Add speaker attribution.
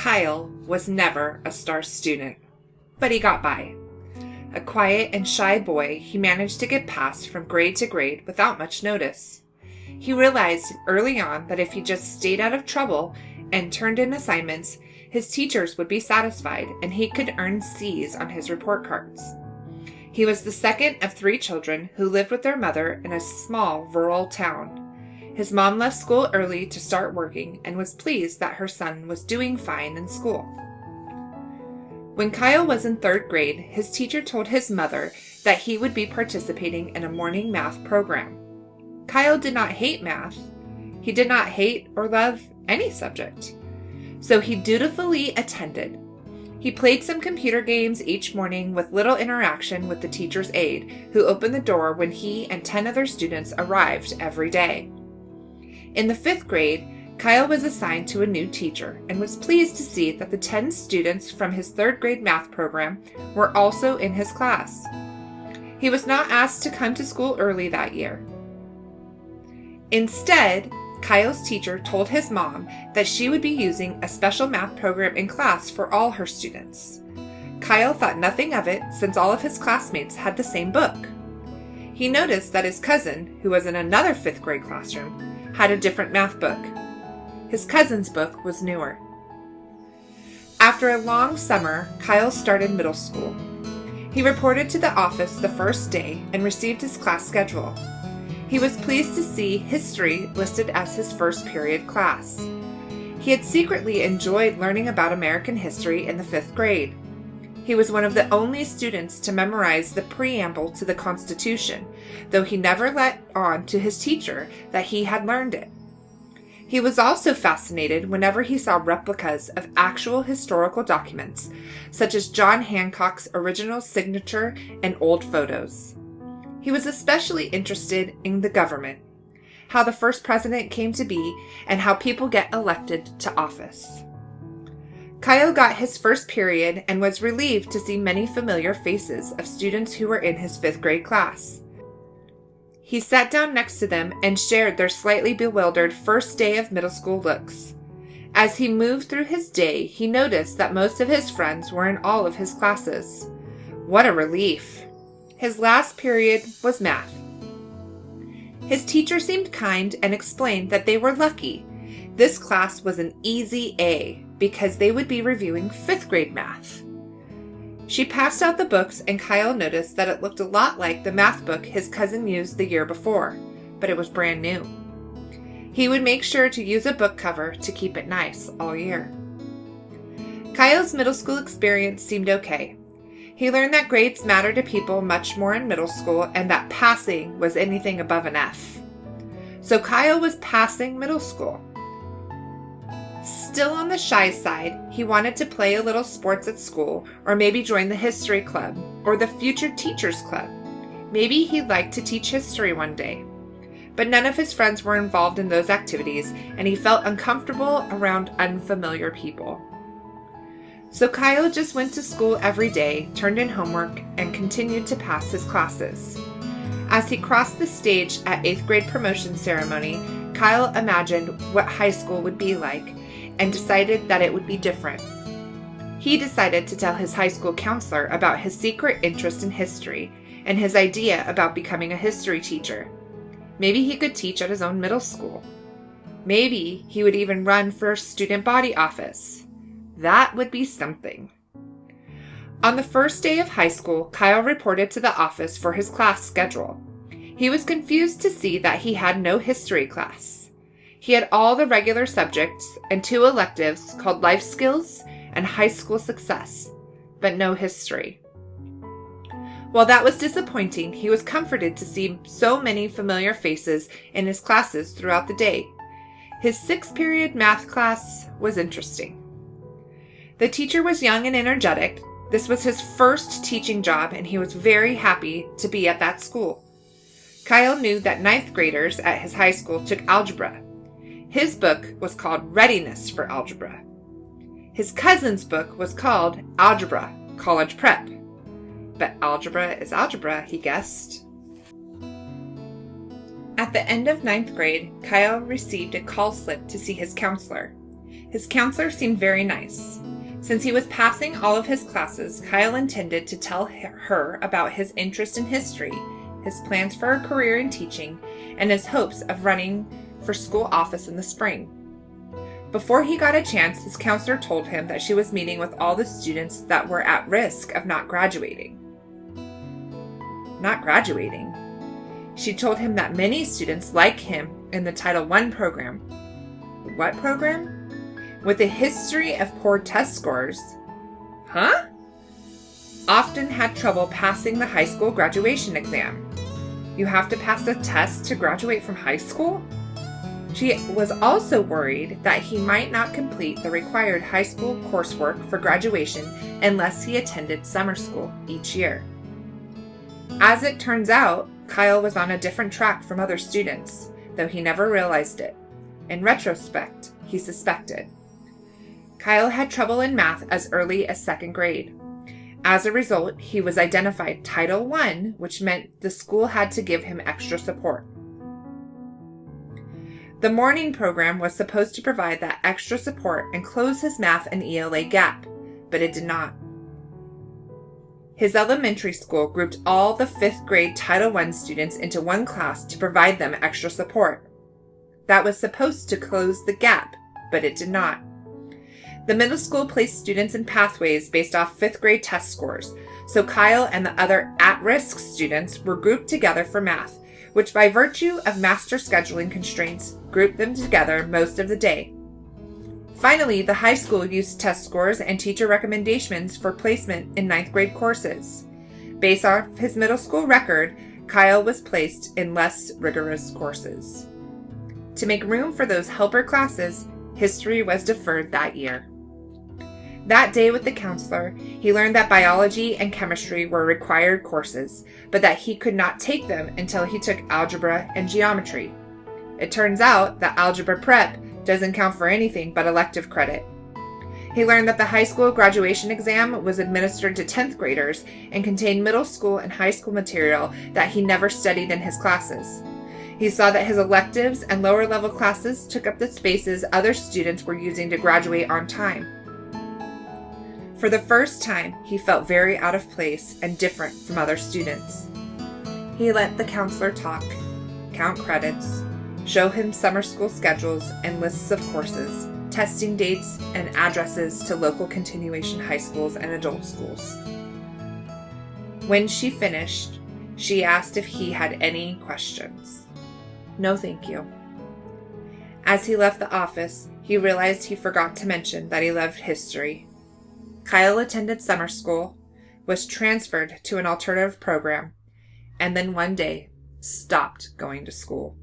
Speaker 1: Kyle was never a star student, but he got by. A quiet and shy boy, he managed to get passed from grade to grade without much notice. He realized early on that if he just stayed out of trouble and turned in assignments, his teachers would be satisfied and he could earn C's on his report cards. He was the second of 3 children who lived with their mother in a small rural town. His mom left school early to start working and was pleased that her son was doing fine in school. When Kyle was in 3rd grade, his teacher told his mother that he would be participating in a morning math program. Kyle did not hate math. He did not hate or love any subject. So he dutifully attended. He played some computer games each morning with little interaction with the teacher's aide, who opened the door when he and 10 other students arrived every day. In the 5th grade, Kyle was assigned to a new teacher and was pleased to see that the 10 students from his 3rd grade math program were also in his class. He was not asked to come to school early that year. Instead, Kyle's teacher told his mom that she would be using a special math program in class for all her students. Kyle thought nothing of it since all of his classmates had the same book. He noticed that his cousin, who was in another 5th grade classroom, had a different math book. His cousin's book was newer. After a long summer, Kyle started middle school. He reported to the office the first day and received his class schedule. He was pleased to see history listed as his first period class. He had secretly enjoyed learning about American history in the 5th grade. He was one of the only students to memorize the preamble to the Constitution, though he never let on to his teacher that he had learned it. He was also fascinated whenever he saw replicas of actual historical documents, such as John Hancock's original signature and old photos. He was especially interested in the government, how the first president came to be, and how people get elected to office. Kyle got his first period and was relieved to see many familiar faces of students who were in his 5th grade class. He sat down next to them and shared their slightly bewildered first day of middle school looks. As he moved through his day, he noticed that most of his friends were in all of his classes. What a relief! His last period was math. His teacher seemed kind and explained that they were lucky. This class was an easy A because they would be reviewing 5th grade math. She passed out the books and Kyle noticed that it looked a lot like the math book his cousin used the year before, but it was brand new. He would make sure to use a book cover to keep it nice all year. Kyle's middle school experience seemed okay. He learned that grades matter to people much more in middle school and that passing was anything above an F. So Kyle was passing middle school. Still on the shy side, he wanted to play a little sports at school or maybe join the history club or the future teachers club. Maybe he'd like to teach history one day. But none of his friends were involved in those activities and he felt uncomfortable around unfamiliar people. So Kyle just went to school every day, turned in homework, and continued to pass his classes. As he crossed the stage at 8th grade promotion ceremony, Kyle imagined what high school would be like and decided that it would be different. He decided to tell his high school counselor about his secret interest in history and his idea about becoming a history teacher. Maybe he could teach at his own middle school. Maybe he would even run for student body office. That would be something. On the first day of high school, Kyle reported to the office for his class schedule. He was confused to see that he had no history class. He had all the regular subjects and 2 electives called life skills and high school success, but no history. While that was disappointing, he was comforted to see so many familiar faces in his classes throughout the day. His 6th period math class was interesting. The teacher was young and energetic. This was his first teaching job, and he was very happy to be at that school. Kyle knew that 9th graders at his high school took algebra. His book was called Readiness for Algebra. His cousin's book was called Algebra, College Prep. But algebra is algebra, he guessed. At the end of 9th grade, Kyle received a call slip to see his counselor. His counselor seemed very nice. Since he was passing all of his classes, Kyle intended to tell her about his interest in history, his plans for a career in teaching, and his hopes of running for school office in the spring. Before he got a chance, his counselor told him that she was meeting with all the students that were at risk of not graduating. Not graduating? She told him that many students like him in the Title I program. What program? With a history of poor test scores. Huh? Often had trouble passing the high school graduation exam. You have to pass a test to graduate from high school? She was also worried that he might not complete the required high school coursework for graduation unless he attended summer school each year. As it turns out, Kyle was on a different track from other students, though he never realized it. In retrospect, he suspected. Kyle had trouble in math as early as second grade. As a result, he was identified Title I, which meant the school had to give him extra support. The morning program was supposed to provide that extra support and close his math and ELA gap, but it did not. His elementary school grouped all the 5th grade Title I students into one class to provide them extra support. That was supposed to close the gap, but it did not. The middle school placed students in pathways based off 5th grade test scores, so Kyle and the other at-risk students were grouped together for math, which by virtue of master scheduling constraints grouped them together most of the day. Finally, the high school used test scores and teacher recommendations for placement in 9th grade courses. Based off his middle school record, Kyle was placed in less rigorous courses. To make room for those helper classes, history was deferred that year. That day with the counselor, he learned that biology and chemistry were required courses, but that he could not take them until he took algebra and geometry. It turns out that algebra prep doesn't count for anything but elective credit. He learned that the high school graduation exam was administered to 10th graders and contained middle school and high school material that he never studied in his classes. He saw that his electives and lower level classes took up the spaces other students were using to graduate on time. For the first time, he felt very out of place and different from other students. He let the counselor talk, count credits, show him summer school schedules and lists of courses, testing dates and addresses to local continuation high schools and adult schools. When she finished, she asked if he had any questions. No, thank you. As he left the office, he realized he forgot to mention that he loved history. Kyle attended summer school, was transferred to an alternative program, and then one day stopped going to school.